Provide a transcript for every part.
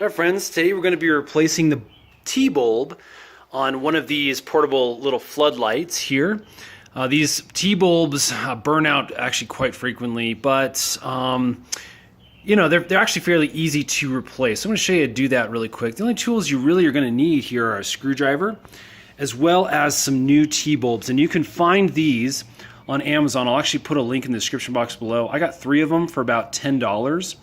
Hi friends, today we're going to be replacing the T-bulb on one of these portable little floodlights here. These T-bulbs burn out actually quite frequently, but you know, they're actually fairly easy to replace. So I'm going to show you how to do that really quick. The only tools you really are going to need here are a screwdriver as well as some new T-bulbs, and you can find these on Amazon. I'll actually put a link in the description box below. I got 3 of them for about $10.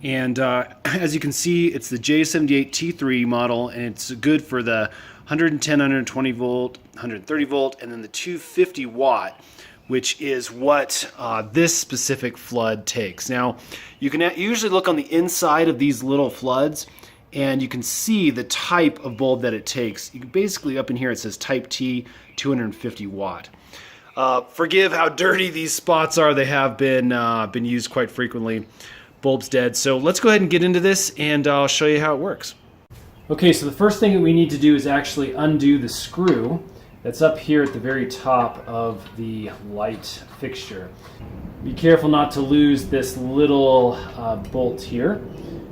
And as you can see, it's the J78 T3 model, and it's good for the 110, 120 volt, 130 volt, and then the 250 watt, which is what this specific flood takes. Now, you can usually look on the inside of these little floods, and you can see the type of bulb that it takes. You can basically, up in here, it says Type T, 250 watt. Forgive how dirty these spots are. They have been used quite frequently. Bulb's dead. So let's go ahead and get into this, and I'll show you how it works. Okay, so the first thing that we need to do is actually undo the screw that's up here at the very top of the light fixture. Be careful not to lose this little bolt here.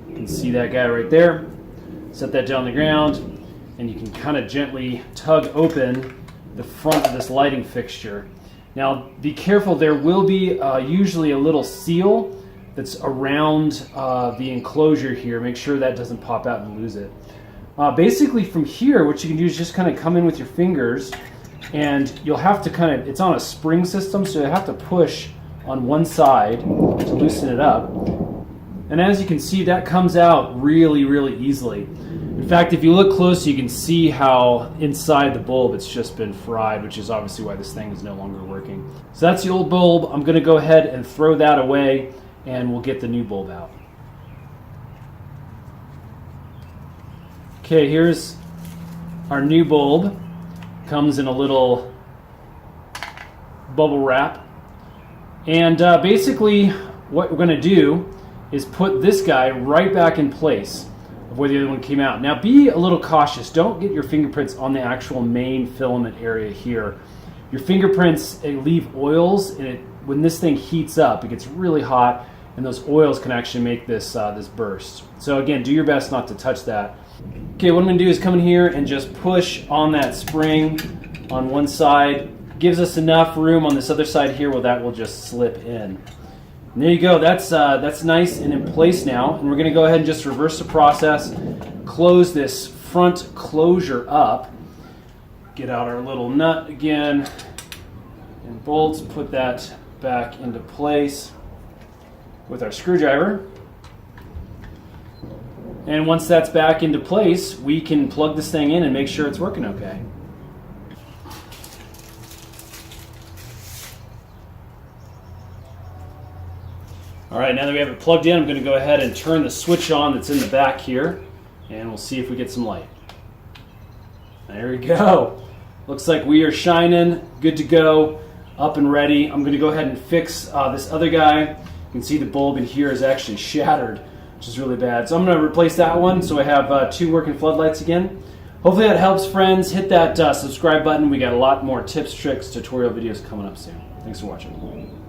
You can see that guy right there. Set that down on the ground, and you can kind of gently tug open the front of this lighting fixture. Now, be careful. There will be usually a little seal that's around the enclosure here. Make sure that doesn't pop out and lose it. Basically from here, what you can do is just kind of come in with your fingers, and you'll have to kind of, it's on a spring system, so you have to push on one side to loosen it up. And as you can see, that comes out really, really easily. In fact, if you look close, you can see how inside the bulb it's just been fried, which is obviously why this thing is no longer working. So that's the old bulb. I'm going to go ahead and throw that away, and we'll get the new bulb out. Okay, here's our new bulb. Comes in a little bubble wrap. And basically what we're going to do is put this guy right back in place of where the other one came out. Now be a little cautious. Don't get your fingerprints on the actual main filament area here. Your fingerprints leave oils, and when this thing heats up, it gets really hot, and those oils can actually make this this burst. So again, do your best not to touch that. Okay, what I'm going to do is come in here and just push on that spring on one side. Gives us enough room on this other side here where that will just slip in. And there you go. That's nice and in place now. And we're going to go ahead and just reverse the process. Close this front closure up. Get out our little nut again and bolts. Put that back into place with our screwdriver. And once that's back into place, we can plug this thing in and make sure it's working okay. All right, now that we have it plugged in, I'm going to go ahead and turn the switch on that's in the back here, and we'll see if we get some light. There we go. Looks like we are shining, good to go, up and ready. I'm going to go ahead and fix this other guy. You can see the bulb in here is actually shattered, which is really bad. So I'm going to replace that one so I have 2 working floodlights again. Hopefully that helps, friends. Hit that subscribe button. We got a lot more tips, tricks, tutorial videos coming up soon. Thanks for watching.